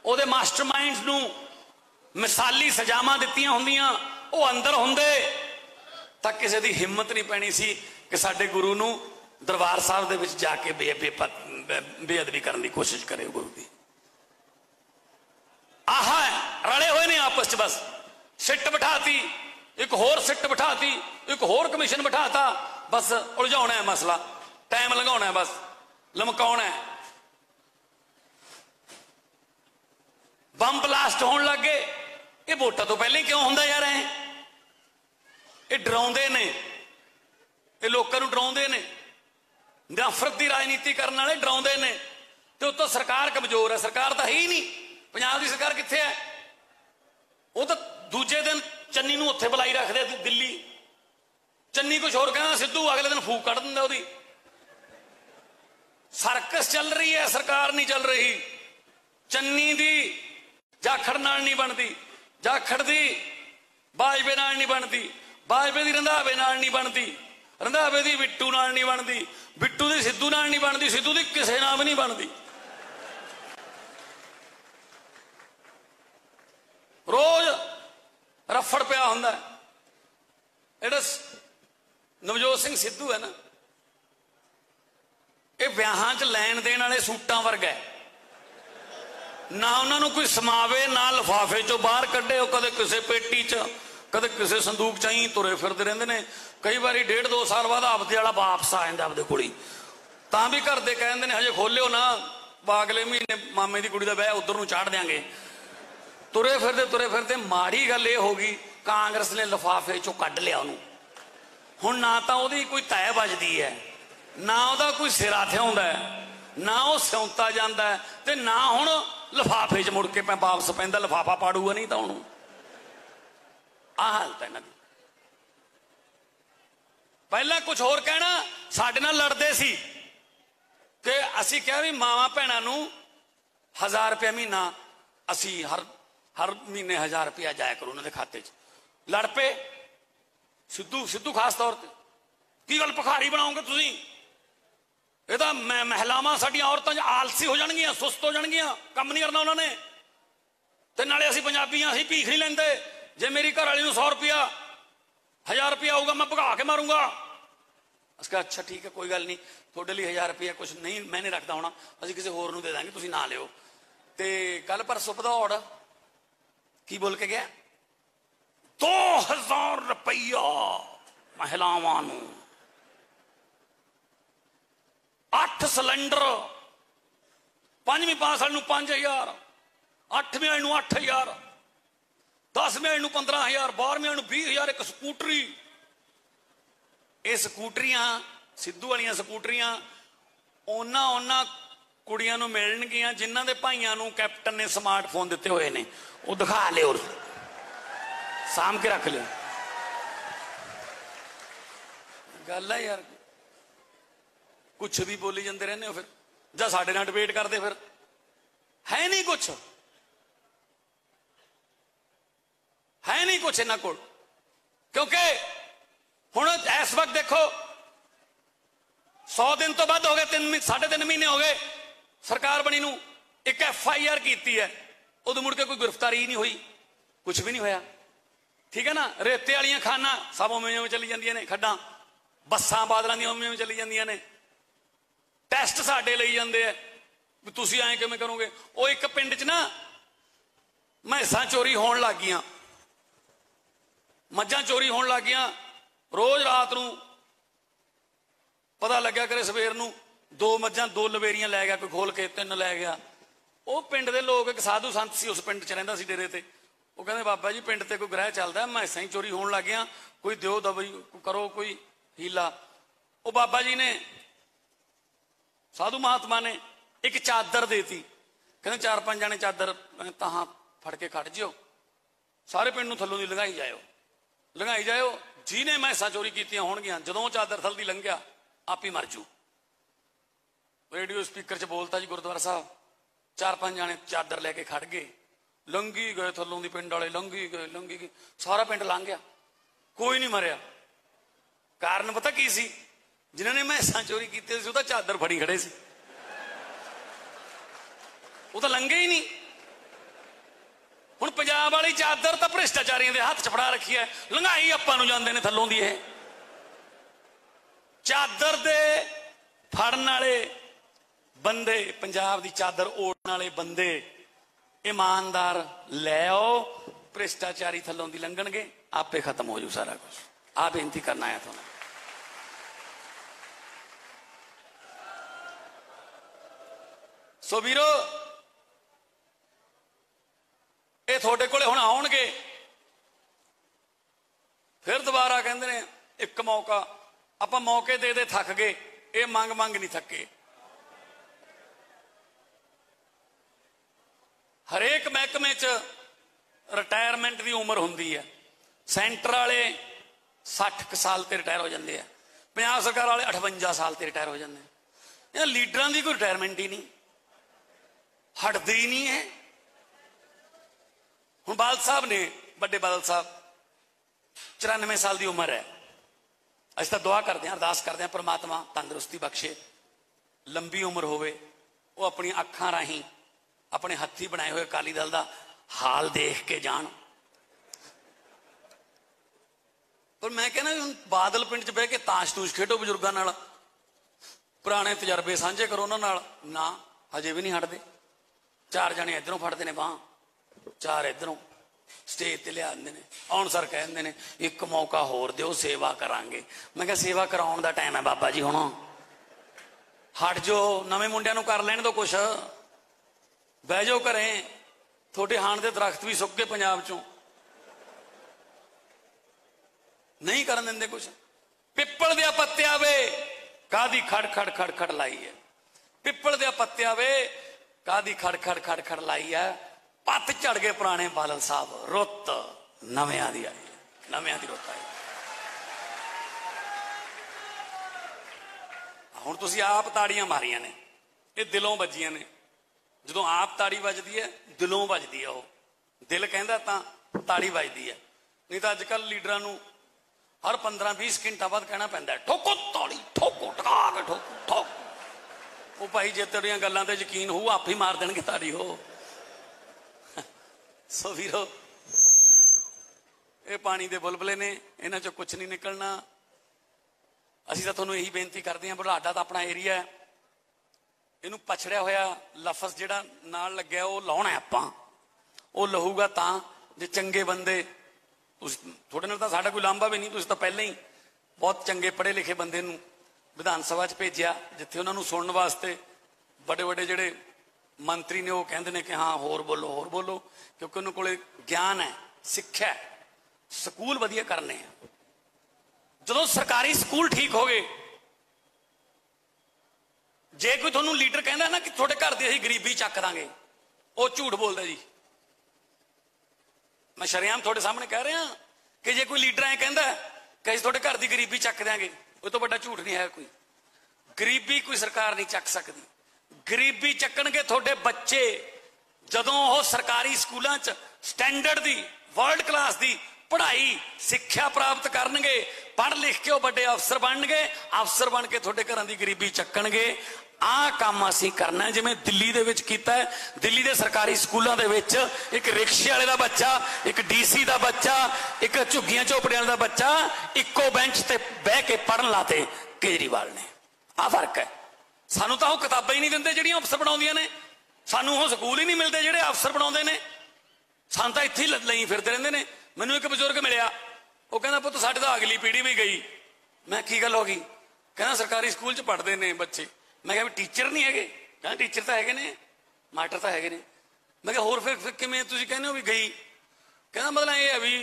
उहदे मास्टरमाइंड्स नूं मिसाली सजावां दित्तियां हुंदियां, वो अंदर हुंदे तां किसी दी हिम्मत नहीं पैनी सी कि साडे गुरु नूं दरबार साहब दे विच जाके बेअदबी करने की कोशिश करे। गुरु दी आह रले हुए ने आपस च, बस सिट बिठाती, एक होर सिट बिठाती, एक होर कमीशन बिठाता, बस उलझाउणा है मसला, टाइम लगाउणा है, बस लमकाउणा है। बम ब्लास्ट होने लग गए, ये वोटां तो पहले क्यों हुंदा यार? ये डराउंदे ने, ये लोकां नूं डराउंदे ने, नफरत की राजनीति करने वाले डराउंदे ने। ते उत्तों सरकार कमजोर है, सरकार तो है ही नहीं। पंजाब की सरकार कित्थे है? वो तो दूजे दिन चन्नी नूं उत्थे बुलाई रखदे दिल्ली, चन्नी कुछ होर कहना, सिद्धू अगले दिन फूक कढ़ दिंदा ओहदी। सर्कस चल रही है, सरकार नहीं चल रही। चन्नी दी जाखड़ नाल नहीं बनती, जाखड़ दी बाजवे नाल नहीं बनती, बाजवे दी रंधावे नाल नहीं बनती, रंधावे दी बिट्टू नाल नहीं बनती, बिट्टू दी सिद्धू नाल नहीं बनती, सिद्धू दी किसे नाल भी नहीं बनती। रोज रफड़ पिया हुंदा है। जिहड़ा नवजोत सिंह सिद्धू है ना, ये ब्याहां च लैण देण वाले सूटां वर्गा है, ना उन्होंने कोई समावे, ना लिफाफे चो बाहर कढ़े, कदे किसी पेटी च, कदे किसी संदूक च ही तुरे फिरते रहंदे ने। कई बार 1.5-2 साल बाद आपदे वाला वापस आ जांदा आपदे कोल, तां भी घर दे कहंदे ने हजे खोलियो ना, अगले महीने मामे की कुड़ी दा विआह उधर नूं चाढ़ देंगे। तुरे फिरते माड़ी गल ये होगी, कांग्रेस ने लिफाफे चो कढ़ लिया उन्होंने। हुण ना तां उहदी कोई तय बजदी है, ना उहदा कोई सिरा थिआउंदा है, ना वो सिउंता जांदा है, ते ना हुण लिफाफे च मुड़ के वापस पैंदा, लिफाफा पाड़ूगा नहीं तो हुण आ हालत है इन्हां दी। पहला कुछ होर कहना, साडे नाल लड़दे सी कि असीं कहा भी मावां भैणां नूं 1000 रुपया महीना, असीं हर महीने 1000 रुपया जाया करो उन्होंने खाते च। लड़ पे सिद्धू खास तौर पर, की गल भखारी बनाओगे तुसीं? ये तो महिलावां साडियां औरतां आलसी हो जाणगियां, सुस्त हो जाणगियां, काम नहीं करना उन्होंने। ते नाले असीं पंजाबी असीं भीख नहीं लैंदे, जे मेरी घर वाली नूं 100 रुपया 1000 रुपया आऊगा मैं भगा के मारूंगा। अस कहा अच्छा ठीक है कोई गल नहीं, थोड़े लिए 1000 रुपया कुछ नहीं, मैं नहीं रखता होना, असीं किसी होर नूं दे देंगे, तुसीं ना लिओ। ते कल परसों भदौड़ की बोल के गया, 2000 रुपया महिलावां नूं, 8 सिलेंडर, 5वीं पास वाले 5000, 8ਵੇਂ ਵਾਲੇ ਨੂੰ 8,000, 10ਵੇਂ ਵਾਲੇ ਨੂੰ 15,000, 12ਵੇਂ ਵਾਲੇ ਨੂੰ 20,000 ਇੱਕ ਸਕੂਟਰੀ। ਇਹ ਸਕੂਟਰੀਆਂ ਸਿੱਧੂ ਵਾਲੀਆਂ ਸਕੂਟਰੀਆਂ ਉਹਨਾਂ ਕੁੜੀਆਂ ਨੂੰ ਮਿਲਣਗੀਆਂ ਜਿਨ੍ਹਾਂ ਦੇ ਭਾਈਆਂ ਨੂੰ ਕੈਪਟਨ ਨੇ ਸਮਾਰਟਫੋਨ ਦਿੱਤੇ ਹੋਏ ਨੇ। ਉਹ ਦਿਖਾ ਲਿਓ, ਸਾਂਭ ਕੇ ਰੱਖ ਲਿਓ। ਗੱਲ ਹੈ ਯਾਰ, ਕੁਛ ਵੀ ਬੋਲੀ ਜਾਂਦੇ ਰਹਿੰਦੇ ਹੋ ਫਿਰ, ਜਾਂ ਸਾਡੇ ਨਾਲ ਡਿਬੇਟ ਕਰਦੇ ਫਿਰ। ਹੈ ਨਹੀਂ ਕੁਛ, ਹੈ ਨਹੀਂ ਕੁਛ ਇਹਨਾਂ ਕੋਲ। ਕਿਉਂਕਿ ਹੁਣ ਇਸ ਵਕਤ ਦੇਖੋ 100 ਦਿਨ ਤੋਂ ਵੱਧ ਹੋ ਗਏ, 3.5 ਮਹੀਨੇ ਹੋ ਗਏ ਸਰਕਾਰ ਬਣੀ ਨੂੰ। ਇੱਕ FIR ਕੀਤੀ ਹੈ, ਉਦੋਂ ਮੁੜ ਕੇ ਕੋਈ ਗ੍ਰਿਫਤਾਰੀ ਨਹੀਂ ਹੋਈ, ਕੁਛ ਵੀ ਨਹੀਂ ਹੋਇਆ। ਠੀਕ ਹੈ ਨਾ। ਰੇਤੇ ਵਾਲੀਆਂ ਖਾਨਾਂ ਸਭ ਉਵੇਂ ਚੱਲੀ ਜਾਂਦੀਆਂ ਨੇ, ਖੱਡਾਂ ਬੱਸਾਂ ਬਾਦਲਾਂ ਦੀਆਂ ਉਵੇਂ ਚੱਲੀ ਜਾਂਦੀਆਂ ਨੇ। ਟੈਸਟ ਸਾਡੇ ਲਈ ਜਾਂਦੇ ਆ ਵੀ ਤੁਸੀਂ ਐਂ ਕਿਵੇਂ ਕਰੋਗੇ। ਉਹ ਇੱਕ ਪਿੰਡ 'ਚ ਨਾ ਮੈਸਾਂ ਚੋਰੀ ਹੋਣ ਲੱਗ ਗਈਆਂ, ਮੱਝਾਂ ਚੋਰੀ ਹੋਣ ਲੱਗ ਗਈਆਂ। ਰੋਜ਼ ਰਾਤ ਨੂੰ ਪਤਾ ਲੱਗਿਆ ਕਰੇ ਸਵੇਰ ਨੂੰ 2 ਮੱਝਾਂ 2 ਲਵੇਰੀਆਂ ਲੈ ਗਿਆ ਕੋਈ, ਖੋਲ ਕੇ 3 ਲੈ ਗਿਆ। ਉਹ ਪਿੰਡ ਦੇ ਲੋਕ, ਇੱਕ ਸਾਧੂ ਸੰਤ ਸੀ ਉਸ ਪਿੰਡ 'ਚ ਰਹਿੰਦਾ ਸੀ ਡੇਰੇ ਤੇ, ਉਹ ਕਹਿੰਦੇ ਬਾਬਾ ਜੀ ਪਿੰਡ ਤੇ ਕੋਈ ਗ੍ਰਹਿ ਚੱਲਦਾ, ਮੈਸਾਂ ਹੀ ਚੋਰੀ ਹੋਣ ਲੱਗ ਗਿਆ, ਕੋਈ ਦਿਓ ਦਵਾਈ, ਕਰੋ ਕੋਈ ਹੀਲਾ। ਉਹ ਬਾਬਾ ਜੀ ਨੇ, ਸਾਧੂ ਮਹਾਤਮਾ ਨੇ ਇੱਕ ਚਾਦਰ ਦੇਤੀ, ਕਹਿੰਦੇ 4-5 ਜਾਣੇ ਚਾਦਰ ਤਾਹਾਂ ਫੜ ਕੇ ਖੜ ਜਿਓ, ਸਾਰੇ ਪਿੰਡ ਨੂੰ ਥੱਲੋਂ ਦੀ ਲੰਘਾਈ ਜਾਇਓ, ਲੰਘਾਈ ਜਾਇਓ। ਜਿਹਨੇ ਮੈਸਾਂ ਚੋਰੀ ਕੀਤੀਆਂ ਹੋਣਗੀਆਂ, ਜਦੋਂ ਚਾਦਰ ਥੱਲ ਦੀ ਲੰਘਿਆ ਆਪ ਹੀ ਮਰ ਜੂ। ਰੇਡੀਓ ਸਪੀਕਰ 'ਚ ਬੋਲਤਾ ਜੀ ਗੁਰਦੁਆਰਾ ਸਾਹਿਬ। 4-5 ਜਾਣੇ ਚਾਦਰ ਲੈ ਕੇ ਖੜ ਗਏ, ਲੰਘੀ ਗਏ ਥੱਲੋਂ ਦੀ, ਪਿੰਡ ਵਾਲੇ ਲੰਘੀ ਗਏ, ਸਾਰਾ ਪਿੰਡ ਲੰਘ ਗਿਆ, ਕੋਈ ਨਹੀਂ ਮਰਿਆ। ਕਾਰਨ ਪਤਾ ਕੀ ਸੀ? ਜਿਨ੍ਹਾਂ ਨੇ ਮੈਸਾਂ ਚੋਰੀ ਕੀਤੀਆਂ ਸੀ ਉਹ ਤਾਂ ਚਾਦਰ ਫੜੀ ਖੜੇ ਸੀ, ਉਹ ਤਾਂ ਲੰਘੇ ਹੀ ਨਹੀਂ। ਹੁਣ ਪੰਜਾਬ ਵਾਲੀ ਚਾਦਰ ਤਾਂ ਭ੍ਰਿਸ਼ਟਾਚਾਰੀਆਂ ਦੇ ਹੱਥ 'ਚ ਫੜਾ ਰੱਖੀ ਹੈ, ਲੰਘਾਈ ਆਪਾਂ ਨੂੰ ਜਾਂਦੇ ਨੇ ਥੱਲੋਂ ਦੀ। ਇਹ ਚਾਦਰ ਦੇ ਫੜਨ ਵਾਲੇ ਬੰਦੇ, ਪੰਜਾਬ ਦੀ ਚਾਦਰ ਓੜਨ ਵਾਲੇ ਬੰਦੇ ਇਮਾਨਦਾਰ ਲੈ ਆਓ, ਭ੍ਰਿਸ਼ਟਾਚਾਰੀ ਥੱਲੋਂ ਦੀ ਲੰਘਣਗੇ, ਆਪੇ ਖਤਮ ਹੋ ਜੂ ਸਾਰਾ ਕੁਝ। ਆ ਬੇਨਤੀ ਕਰਨਾ ਆਇਆ ਤੁਹਾਨੂੰ। ਸੋ ਵੀਰੋ, ਇਹ ਤੁਹਾਡੇ ਕੋਲੇ ਹੁਣ ਆਉਣਗੇ, ਫਿਰ ਦੁਬਾਰਾ ਕਹਿੰਦੇ ਨੇ ਇੱਕ ਮੌਕਾ। ਆਪਾਂ ਮੌਕੇ ਦੇ ਥੱਕ ਗਏ, ਇਹ ਮੰਗ ਨਹੀਂ ਥੱਕੇ। ਹਰੇਕ ਮਹਿਕਮੇ 'ਚ ਰਿਟਾਇਰਮੈਂਟ ਦੀ ਉਮਰ ਹੁੰਦੀ ਹੈ। ਸੈਂਟਰ ਵਾਲੇ 60 ਸਾਲ ਤੇ ਰਿਟਾਇਰ ਹੋ ਜਾਂਦੇ ਆ, ਪੰਜਾਬ ਸਰਕਾਰ ਵਾਲੇ 58 ਸਾਲ ਤੇ ਰਿਟਾਇਰ ਹੋ ਜਾਂਦੇ ਆ। ਇਹ ਲੀਡਰਾਂ ਦੀ ਕੋਈ ਰਿਟਾਇਰਮੈਂਟ ਹੀ ਨਹੀਂ, ਹਟਦੇ ਹੀ ਨਹੀਂ ਹੈ। ਹੁਣ ਬਾਦਲ ਸਾਹਿਬ ਨੇ, ਵੱਡੇ ਬਾਦਲ ਸਾਹਿਬ, 94 ਸਾਲ ਦੀ ਉਮਰ ਹੈ। ਅਸੀਂ ਤਾਂ ਦੁਆ ਕਰਦੇ ਹਾਂ, ਅਰਦਾਸ ਕਰਦੇ ਹਾਂ ਪ੍ਰਮਾਤਮਾ ਤੰਦਰੁਸਤੀ ਬਖਸ਼ੇ, ਲੰਬੀ ਉਮਰ ਹੋਵੇ। ਉਹ ਆਪਣੀਆਂ ਅੱਖਾਂ ਰਾਹੀਂ ਆਪਣੇ ਹੱਥੀਂ ਬਣਾਏ ਹੋਏ ਅਕਾਲੀ ਦਲ ਦਾ ਹਾਲ ਦੇਖ ਕੇ ਜਾਣ। ਪਰ ਮੈਂ ਕਹਿੰਦਾ ਹੁਣ ਬਾਦਲ ਪਿੰਡ 'ਚ ਬਹਿ ਕੇ ਤਾਸ਼ ਤੂਸ਼ ਖੇਡੋ ਬਜ਼ੁਰਗਾਂ ਨਾਲ, ਪੁਰਾਣੇ ਤਜਰਬੇ ਸਾਂਝੇ ਕਰੋ ਉਹਨਾਂ ਨਾਲ। ਨਾ, ਹਜੇ ਵੀ ਨਹੀਂ ਹਟਦੇ। 4 ਜਣੇ ਇੱਧਰੋਂ ਫੜਦੇ ਨੇ ਬਾਂਹ, 4 ਇੱਧਰੋਂ, ਸਟੇਜ ਤੇ ਲਿਆ ਦਿੰਦੇ ਨੇ। ਆਉਣ ਸਰ ਕਹਿੰਦੇ ਨੇ ਇੱਕ ਮੌਕਾ ਹੋਰ ਦਿਓ, ਸੇਵਾ ਕਰਾਂਗੇ। ਮੈਂ ਕਿਹਾ ਸੇਵਾ ਕਰਾਉਣ ਦਾ ਟਾਈਮ ਹੈ ਬਾਬਾ ਜੀ, ਹੁਣ ਹਟ ਜਾਓ, ਨਵੇਂ ਮੁੰਡਿਆਂ ਨੂੰ ਕਰ ਲੈਣ ਦਿਓ ਕੁਛ, ਬਹਿ ਜਾਓ ਘਰੇ। ਤੁਹਾਡੇ ਹਾਣ ਦੇ ਦਰਖਤ ਵੀ ਸੁੱਕ ਗਏ ਪੰਜਾਬ 'ਚੋਂ, ਨਹੀਂ ਕਰਨ ਦਿੰਦੇ ਕੁਛ। ਪਿੱਪਲ ਦੇ ਪੱਤਿਆਂ ਵੇ ਕਾਦੀ ਖੜ ਲਾਈ ਹੈ, ਪਿੱਪਲ ਦੇ ਪੱਤਿਆਂ ਵੇ ਕਾਦੀ ਖੜ ਲਾਈ ਹੈ। ਪੱਤ ਝੜ ਗਏ ਪੁਰਾਣੇ ਬਾਦਲ ਸਾਹਿਬ, ਰੁੱਤ ਨਵਿਆਂ ਦੀ ਆਈ, ਨਵਿਆਂ ਦੀ ਰੁੱਤ ਆਈ। ਹੁਣ ਤੁਸੀਂ ਆਪ ਤਾੜੀਆਂ ਮਾਰੀਆਂ ਨੇ, ਇਹ ਦਿਲੋਂ ਵੱਜੀਆਂ ਨੇ। ਜਦੋਂ ਆਪ ਤਾੜੀ ਵੱਜਦੀ ਹੈ, ਦਿਲੋਂ ਵੱਜਦੀ ਹੈ। ਉਹ ਦਿਲ ਕਹਿੰਦਾ ਤਾਂ ਤਾੜੀ ਵੱਜਦੀ ਹੈ। ਨਹੀਂ ਤਾਂ ਅੱਜ ਕੱਲ੍ਹ ਲੀਡਰਾਂ ਨੂੰ ਹਰ 15-20 ਸਕਿੰਟਾਂ ਬਾਅਦ ਕਹਿਣਾ ਪੈਂਦਾ ਠੋਕੋ ਤਾੜੀ, ਠੋਕੋ, ਟਕਾ ਕੇ ਠੋਕੋ, ਠੋਕ। ਉਹ ਭਾਈ ਜੇ ਤੇਰੀਆਂ ਗੱਲਾਂ ਤੇ ਯਕੀਨ ਹੋਊ, ਆਪੇ ਹੀ ਮਾਰ ਦੇਣਗੇ ਤਾੜੀ। ਹੋ ਸੋ ਵੀਰੋ, ਇਹ ਪਾਣੀ ਦੇ ਬੁਲਬੁਲੇ ਨੇ, ਇਹਨਾਂ ਚੋਂ ਕੁਛ ਨਹੀਂ ਨਿਕਲਣਾ। ਅਸੀਂ ਤਾਂ ਤੁਹਾਨੂੰ ਇਹੀ ਬੇਨਤੀ ਕਰਦੇ ਹਾਂ, ਬੁਢਲਾਡਾ ਤਾਂ ਆਪਣਾ ਏਰੀਆ ਹੈ, ਇਹਨੂੰ ਪਛੜਿਆ ਹੋਇਆ ਲਫ਼ਜ਼ ਜਿਹੜਾ ਨਾਲ ਲੱਗਿਆ ਉਹ ਲਾਉਣਾ ਆਪਾਂ। ਉਹ ਲਹੂਗਾ ਤਾਂ ਜੇ ਚੰਗੇ ਬੰਦੇ, ਤੁਹਾਡੇ ਨਾਲ ਤਾਂ ਸਾਡਾ ਕੋਈ ਲਾਂਭਾ ਵੀ ਨਹੀਂ, ਤੁਸੀਂ ਤਾਂ ਪਹਿਲਾਂ ਹੀ ਬਹੁਤ ਚੰਗੇ ਪੜ੍ਹੇ ਲਿਖੇ ਬੰਦੇ ਨੂੰ ਵਿਧਾਨ ਸਭਾ 'ਚ ਭੇਜਿਆ, ਜਿੱਥੇ ਉਹਨਾਂ ਨੂੰ ਸੁਣਨ ਵਾਸਤੇ ਵੱਡੇ ਜਿਹੜੇ मंत्री ने वो कहते हैं कि हाँ होर बोलो क्योंकि उन्होंने कोले ज्ञान है, सिक्ख्या है, स्कूल वधिया करने हैं। जो सरकारी स्कूल ठीक हो गए, जे कोई थोनू लीडर कहता ना कि थोड़े घर की असीं गरीबी चक देंगे, वो झूठ बोलता जी। मैं शरेआम थोड़े सामने कह रहा कि जे कोई लीडर ऐ कहता कि असीं थोड़े घर की गरीबी चक देंगे, वो तो बड़ा झूठ नहीं है। कोई गरीबी कोई सरकार नहीं चक सकती। गरीबी चकणगे थोड़े बच्चे जदों वो सरकारी स्कूलों च स्टैंडर्ड दी वर्ल्ड क्लास दी पढ़ाई सिक्ख्या प्राप्त करनगे, पढ़ लिख के वो बड़े अफसर बनणगे, अफसर बन के थोड़े घरां दी गरीबी चकणगे। आ काम असीं करना है जिवें दिल्ली दे विच कीता है। दिल्ली दे सरकारी स्कूलों दे विच एक रिक्शे वाले दा बच्चा, एक डीसी दा बच्चा, एक झुग्गियां झोपड़ियां दा बच्चा इक्को बेंच ते बह के पढ़न लाते केजरीवाल ने। आ फर्क है। सानू तां ओह किताबां ही नहीं दिंदे जिहड़ियां अफसर बनाउंदियां ने, सानू ओह स्कूल ही नहीं मिलते जिहड़े अफसर बनाउंदे ने। सानू तां इत्थे ही लई फिरदे रहिंदे ने। मैनूं एक बजुर्ग मिलिया, वो कहंदा पुत्त साडे तां अगली पीढ़ी भी गई। मैं की गल हो गई? कहना सरकारी स्कूल च पढ़ते ने बच्चे। मैं कहा टीचर नहीं है? कहना टीचर तो है ने, मास्टर तो है ने। मैं कहा होर फिर किवें तुसीं कहंदे हो भी गई? कहना मतलब ये है भी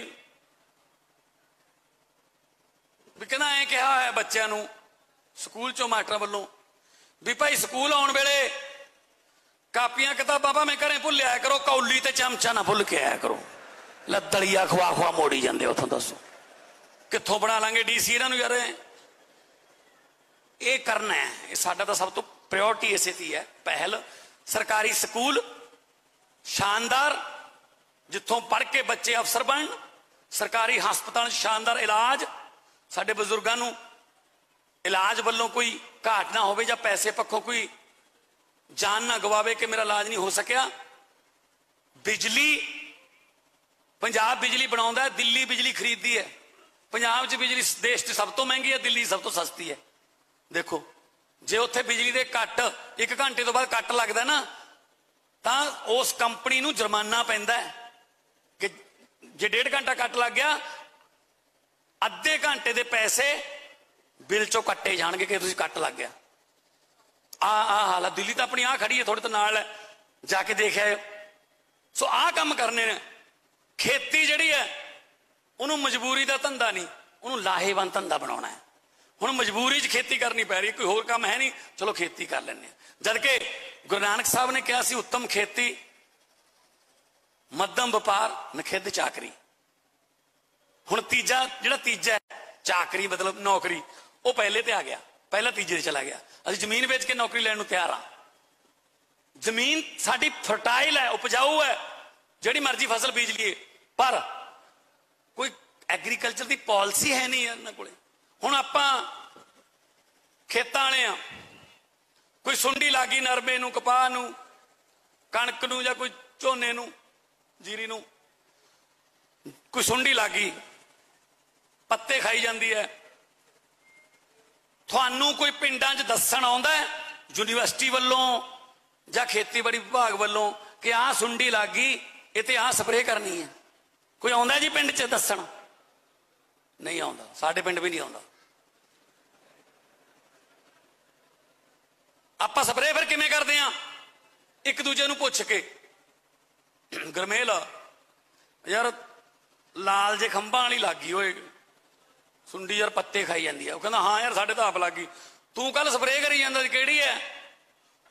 कहना ऐ कहा है बच्चों नूं स्कूल चों मास्टर वालों भी भाई स्कूल आउण वेले कापियां किताबां भावें घरें भुल आया करो, कौली ते चमचा ना भुल के आया करो। दलिया खवा मोड़ी जाते उतों। दसो कितों बना लांगे डीसी इन्हां नूं? यार ये करना है, ये साडा तो सब तो प्रायोरिटी इसे दी है। पहल सरकारी स्कूल शानदार जिथों पढ़ के बच्चे अफसर बन, सरकारी हस्पताल शानदार इलाज, साडे बजुर्गों नूं इलाज वालों कोई घाट ना होवे, जां पैसे पक्षों कोई जान ना गवावे कि मेरा इलाज नहीं हो सकिया। बिजली पंजाब बिजली बनाउंदा है, दिल्ली बिजली खरीददी है। पंजाब च बिजली देश च सब तो महंगी है, दिल्ली सब तो सस्ती है। देखो जे उत्थे बिजली दे कट 1 घंटे तो बाद कट लगदा ना, तां उस कंपनी नूं जुर्माना पैंदा है कि जे 1.5 घंटा कट लग गया, अद्धे घंटे दे पैसे बिल चों कट्टे जाणगे कि तुसीं कट लग गया। आ हाल है। दिल्ली तो अपनी आ खड़ी है, थोड़े तो नाल है, जाके देखिआ। सो आ काम करने ने। खेती जिहड़ी है उन्होंने मजबूरी का धंधा नहीं, उन्होंने लाहेवंद धंधा बनाना है। हुण मजबूरी च खेती करनी पै रही, कोई होर काम है नहीं, चलो खेती कर लैंदे आं। जबकि गुरु नानक साहब ने कहा सी उत्तम खेती मध्यम व्यापार नखिद्ध चाकरी। हुण तीजा जिहड़ा तीजा है चाकरी मतलब नौकरी, वो पहले ते आ गया, पहला तीजे ते चला गया। असीं जमीन बेच के नौकरी लैण नूं तैयार हाँ। जमीन साडी फर्टाइल है, उपजाऊ है, जिहड़ी मर्जी फसल बीज लीए, पर कोई एग्रीकल्चर की पॉलिसी है नहीं इन्हां कोले। हुण आपां खेतां वाले आ, कोई सुंडी लग गई नरमे नूं, कपाह नूं, कणक नूं, जां कोई झोने नूं, जीरी नूं, कोई सुंडी लग गई, पत्ते खाई जाती है। थानू कोई पिंडां च दस्सण आउंदा है यूनीवर्सिटी वालों जां खेतीबाड़ी विभाग वालों कि आ सुंडी लग गई, ये ते आ स्प्रे करनी है? कोई आउंदा जी पिंड च दस्सण? नहीं आउंदा, साडे पिंड भी नहीं आउंदा। आपां स्प्रे फिर किवें करदे आं? एक दूजे नूं पुछ के। गरमेल यार लाल जे खंभां वाली लग गई होए सुंडी, यार पत्ते खाई जाती है। वो कहता हाँ यार साढ़े तो आप लग गई, तू कल स्प्रे करी जाता केड़ी है?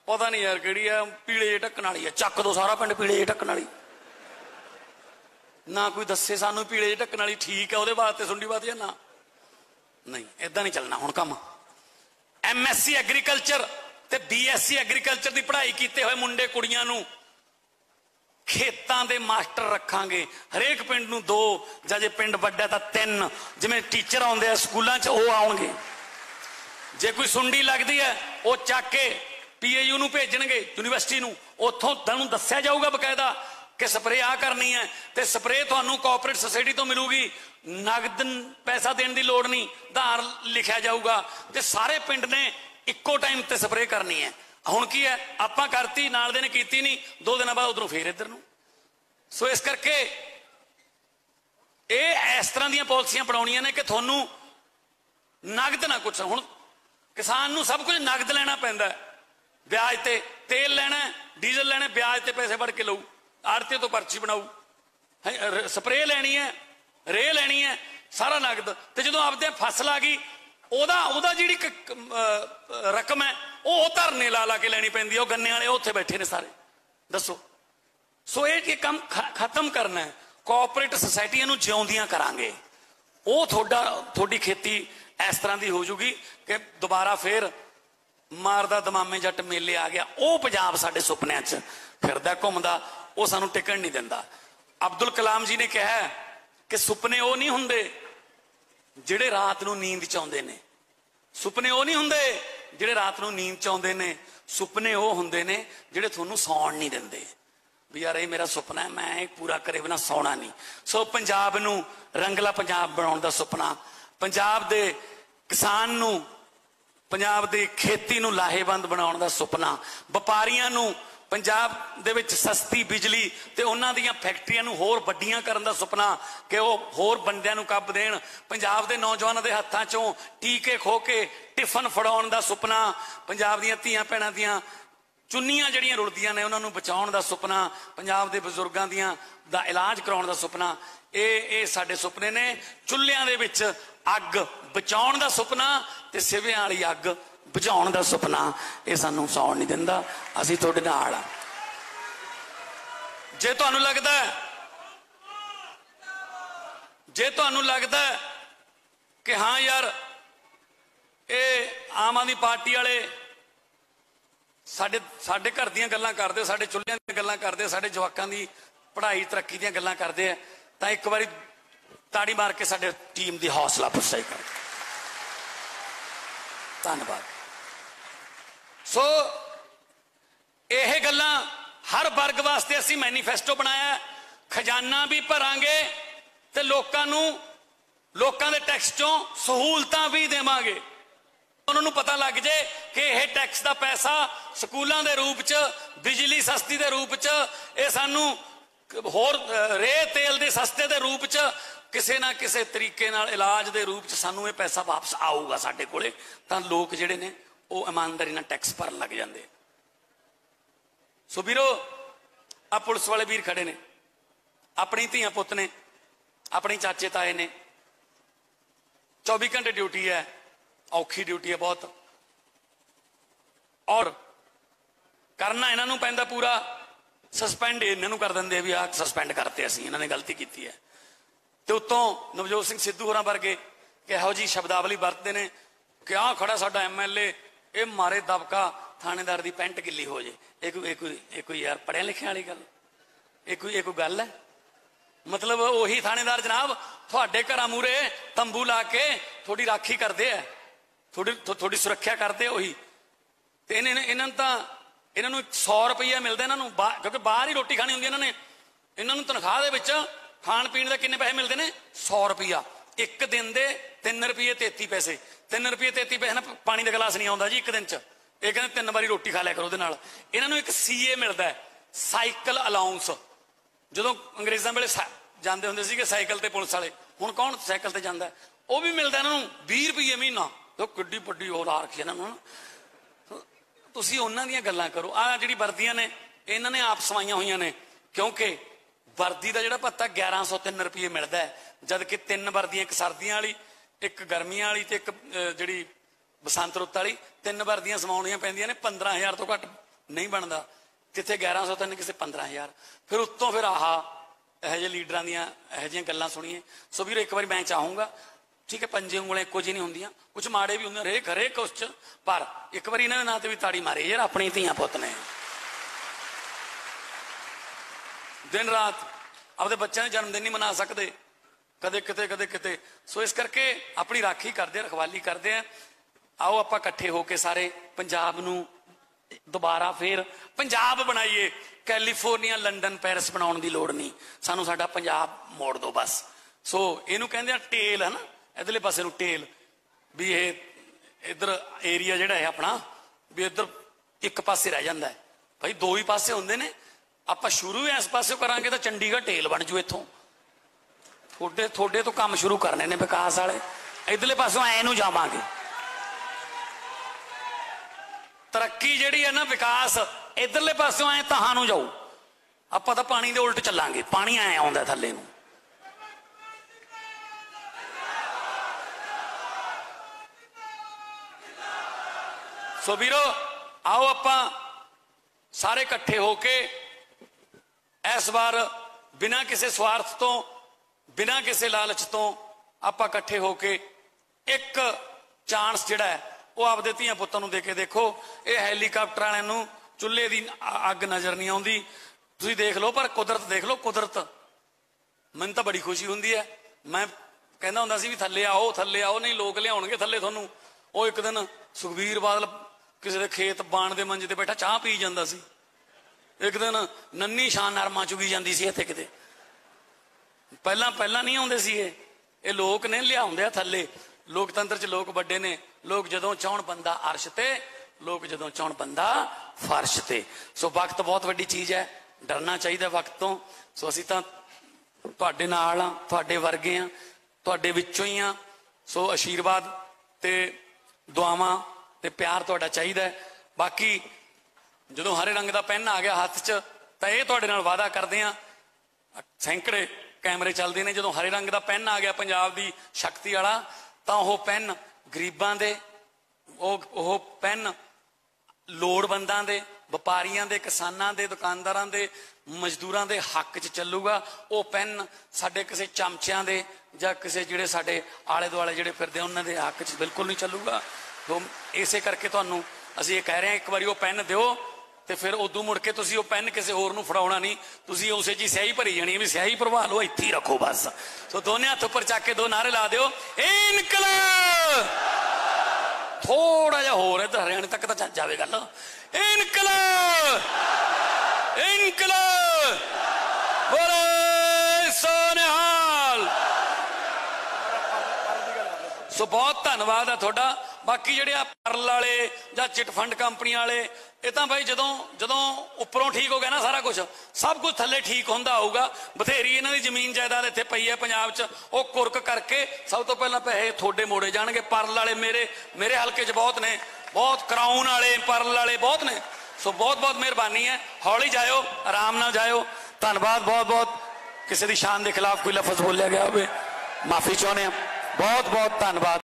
पता नहीं यार केड़ी है, पीले जे ढक्कन वाली है। चक दो सारा पिंड पीले जे ढक्कन वाली। ना कोई दस्से सानू पीले जे ढक्कन वाली ठीक है, वो वास्ते सुंडी बात या ना नहीं। इदा नहीं चलना हुण काम। MSc एग्रीकल्चर ते BSc एग्रीकल्चर की पढ़ाई कीते हुए मुंडे कुड़ियां नूं खेतां दे मास्टर रखांगे। हरेक पिंड नूं 2 जां जे पिंड वड्डा तां 3 जिवें टीचर आउंदे आ स्कूलां च वो आउणगे। जे कोई सुंडी लगदी है वो चक के PAU नूं भेजणगे यूनीवर्सिटी नूं, उत्थों तुहानूं दस्सिआ जाऊगा बकायदा कि स्प्रे आ करनी है, तो स्प्रे तुहानूं कोऑपरेट सोसाइटी तो मिलूगी, नगद पैसा देने की लोड़ नहीं, धार लिखा जाऊगा, तो सारे पिंड ने इक्को टाइम ते स्प्रे करनी है। हुण की है आपां करती, नाल दे ने कीती नहीं, 2 दिन बाद उधरों फिर इधर नूं। सो इस करके ये इस तरह दी पॉलिसियां बनाउणियां ने कि तुहानूं नगद ना कुछ। हुण किसान नूं सब कुछ नगद लेना पैंदा है। ब्याज ते तेल लेना, डीजल लेना, ब्याज ते पैसे बढ़ के लू, आड़ते तो पर्ची बनाऊ, स्प्रे लैनी है, रे लैनी है, सारा नगद। तो जो आपदे फसल आ गई ओदा जी रकम है वो धरने ला के लैनी पैंदी है, गन्ने वाले उत्थे बैठे ने सारे। दसो, सो ये काम खत्म करना है। कोऑपरेटिव सोसाइटियां नूं जिउंदियां करांगे, वो थोड़ी खेती इस तरह की हो जूगी कि दोबारा फिर मारदा दमामे जट मेले आ गया, वो पंजाब साडे सुपनियां च फिरदा घुमदा, वो सानू टिकण नहीं दिंदा। अब्दुल कलाम जी ने कहा कि सुपने वो नहीं हुंदे जिहड़े रात नूं नींद च आउंदे ने, सुपने वो नहीं हुंदे जिहड़े रात नूं नींद च आउंदे ने, सुपने वो हुंदे ने जिहड़े तुहानूं सौण नहीं दिंदे। भी यार ये मेरा सुपना है, मैं पूरा करे बिना सौना नहीं। सो पंजाब नूं रंगला पंजाब बनाउण दा सुपना, पंजाब दे किसान नूं, पंजाब दी खेती नूं लाहेवंद बनाउण दा सुपना, व्यापारियां नूं पंजाब दे विच सस्ती बिजली ते उन्हां दीयां फैक्ट्रियां नूं होर वड्डियां करन दा सुपना कि वो होर बंदियां नूं कब देण, पंजाब दे नौजवानां दे हत्थां चों टीके खो के टिफन फड़ाउण दा सुपना, पंजाब दीयां धीआं भैणां दीयां चुन्नियां जड़ियां रुलदियां ने उन्हां नूं बचाउण दा सुपना, पंजाब दे बजुर्गां दीयां दा इलाज कराउण दा सुपना। ये साडे सुपने ने। चुल्हियां दे विच अग बचाउण दा सुपना ते सिवियां वाली अग बुझाउण दा सुपना, ये सानू सौण नहीं दिंदा। असीं तुहाडे नाल आ। जे तुहानू लगदा है, जे तुहानू लगदा है कि हाँ यार ये आम आदमी पार्टी वाले साडे घर दीयां गल्लां करदे, साडे चुल्हियां दीयां गल्लां करदे, साडे जवाकां दी पढ़ाई तरक्की दीयां गल्लां करदे है, तां एक बारी ताड़ी मार के साडे टीम दी हौसला अफजाई कर। धन्नवाद। सो यह गल्लां हर वर्ग वास्ते असीं मैनीफेस्टो बनाया, खजाना भी भरांगे ते लोकां दे टैक्स चों सहूलतां भी देवांगे। उन्होंने पता लग जाए कि यह टैक्स का पैसा स्कूलों के रूप च, बिजली सस्ती के रूप च, ये सानू होर रे तेल के सस्ते के रूप च किसी ना किसी तरीके नाल इलाज के रूप च सानू ये पैसा वापस आऊगा साडे कोले, तां लोग जिहड़े ने वो ईमानदारी नाल टैक्स भरन लग जांदे। सो वीरो आ पुलिस वाले वीर खड़े ने, अपनी धीआं पुत ने, अपने चाचे ताए ने, 24 घंटे ड्यूटी है, औखी ड्यूटी है बहुत, और करना इन्हों पैंदा पूरा। सस्पेंड इन्हों कर देंगे भी आ सस्पेंड करते असीं, इन्होंने गलती की है। तो उत्तों नवजोत सिंह सिद्धू होरां वर्गे किहो जी शब्दावली वरतते ने कि आ खड़ा साडा MLA, ये मारे दबका थानेदार की पैंट गिल्ली हो जाए। ये कोई यार पढ़िया लिखिया वाली गल, ये कोई गल है? मतलब उही थानेदार जनाब तुहाडे घरां मूहरे तंबू ला के थोड़ी राखी करते हैं, थोड़ी सुरक्षा करते उही। तो इन्होंने 100 रुपया मिलता इन्हों, क्योंकि बाहर ही रोटी खानी होंगी इन्होंने। इन्होंने तनख्वाह दे विच खाण पीण के किन्ने पैसे मिलते हैं? 100 रुपया एक दिन के, 3 रुपये 33 पैसे। 3 रुपये 33 पैसे ना पानी का गिलास नहीं आता जी एक दिन च। ये कहते 3 बारी रोटी खा लिया करो। इन्हों एक CA मिलता है, साइकिल अलाउंस। जो अंग्रेजों वेले जाते होंगे सी साइकिल ते पुलिस वाले, हुण कौन साइकिल ते जाता है? वह भी मिलता इन्हों 20 रुपये महीना। तो किड्डी वड्डी हो ला रखी इन्होंने। तुसीं उन्हां दीयां गल्लां करो। आ जिहड़ी वर्दियां ने इन्हां ने आप सवाईयां होईयां ने, क्योंकि वर्दी का जिहड़ा भत्ता 1103 रुपये मिलता है, जबकि 3 वर्दियां, एक सर्दियां वाली, एक गर्मियां वाली ते एक जिहड़ी बसंत रुत वाली, 3 वर्दियां सवाउणियां पैंदियां ने। 15,000 तो घट नहीं बनता, कित्थे 1103 किसे 15,000। फिर उत्तों फिर आहा इहो जिहे लीडरां दीयां इहो जिहियां गल्लां सुणीए। सो वीर एक बार मैं चाहूँगा, ठीक है, 5 उंगलें इक्को जी नहीं होंदियां, कुछ माड़े भी होंदे हरेक उस च, पर एक बार इन्हां दे नां ते भी ताड़ी मारे यार, अपनी धीआं पुत्त ने दिन रात अपने बच्चों के जन्मदिन नहीं मना सकते, कदे किते कदे किते। सो इस करके अपनी राखी करते, रखवाली करते हैं। आओ आप इकट्ठे होके सारे पंजाब नूं दोबारा फिर पंजाब बनाइए। कैलीफोर्निया, लंडन, पेरिस बनाने की लोड़ नहीं, सानू साडा पंजाब मोड़ दो बस। सो इनू कहंदे आ टेल, है ना, इधरले पासे नूं टेल, भी ये इधर एरिया जिहड़ा है अपना, भी इधर एक पासे रह जाता है। भाई 2 ही पासे होंदे ने। आप शुरू इस पासे करांगे तो चंडीगढ़ टेल बन जू। इत्थों थोड़े तो काम शुरू करने ने विकास वाले, इधरले पासों ऐ नूं जावांगे। तरक्की जिहड़ी है ना, विकास इधरले पासों ऐ तहां नूं जाऊ, आपां तां पानी दे उल्ट चलांगे, पानी ऐ आउंदा थल्ले नूं। सो वीरो आओ आपां सारे इकट्ठे होके इस बार बिना किसी स्वार्थ तो, बिना किसी लालच तो आपां इकट्ठे होके एक चांस जिहड़ा है वो आपदे धीआं पुत्तां नूं दे के देखो। ये हैलीकाप्टर वालिआं नूं चुल्हे दी अग नज़र नहीं आउंदी, तुसीं देख लो, पर कुदरत देख लो, कुदरत मैनूं तां बड़ी खुशी हुंदी है। मैं कहंदा हुंदा सी भी थल्ले आओ, नहीं लोग लिआउणगे थल्ले तुहानूं। वो एक दिन सुखबीर बादल किसी के खेत बाण के मंजे ते बैठा चाह पी जाता सी, एक दिन नन्नी शान नरमा चुगी जाती सी इत्थे किते। पहला नहीं आउंदे सी ये लोग ने लिआउंदे आ थल्ले। लोकतंत्र च लोग बड़े ने, लोग जदों चाहण बंदा अर्श ते, लोग जदों चाहण बंदा फर्श ते। सो वक्त बहुत वड्डी चीज़ है, डरना चाहिए वक्त तो। सो असीं तां तुहाडे नाल आ, तुहाडे वर्गे आ, तुहाडे विच्चों ही आ। सो आशीर्वाद ते दुआवां ते प्यार तुहाडा चाहिदा है। बाकी जदों हरे रंग का पेन आ गया हत्थ च, तां इह तुहाडे नाल वादा करदे आ, सैंकड़े कैमरे चलते हैं, जदों हरे रंग का पेन आ गया पंजाब की शक्ति वाला, तां ओह पेन गरीबां दे, ओह पेन लोड़वंदां दे, व्यापारियों के, किसानों के, दुकानदारां दे, मजदूरां दे हक च चलूगा। वो पेन साडे किसी चमचियां दे जां किसी जिहड़े साडे आले दुआले जिहड़े फिरदे उन्हां दे हक च बिल्कुल नहीं चलूगा। तो इसे करके तुहानूं असीं ये कह रहे हैं, एक बारी वो पेन दिओ ते फिर उदों मुड़ के तुसीं वो पेन किसी होर नूं फड़ाउणा नहीं, तुसीं उसे जी स्याही भरी जानी है भी स्याही भरवा लो, इत्थे ही रखो बस। सो दोने हत्थ उपर चक के दो नारे ला दिओ, इनकलाब। थोड़ा जिहा होर इधर हरियाणे तक तो जावे गल, इनकलाब इनकलाब बोले सोनिहाल। सो बहुत धन्नवाद है थोड़ा। बाकी जिहड़े आ परल वाले जां चिटफंड कंपनी वाले, ये तो भाई जदों उपरों ठीक हो गया ना सारा कुछ, सब कुछ थल्ले ठीक होंदा आऊगा। बथेरी इन्हां दी जमीन जायदाद इत्थे पई है पंजाब च, वो कुरक करके सब तो पहला पैसे थोड़े मोड़े जाणगे। परल वाले मेरे हल्के च बहुत ने, बहुत क्राउन वाले, परल वाले बहुत ने। सो बहुत बहुत मेहरबानी है, हौली जाओ, आराम नाल जाओ। धन्नवाद बहुत बहुत। किसी की शान के खिलाफ कोई लफज बोलिया गया हो, माफी चाहते हैं, बहुत बहुत धन्नवाद।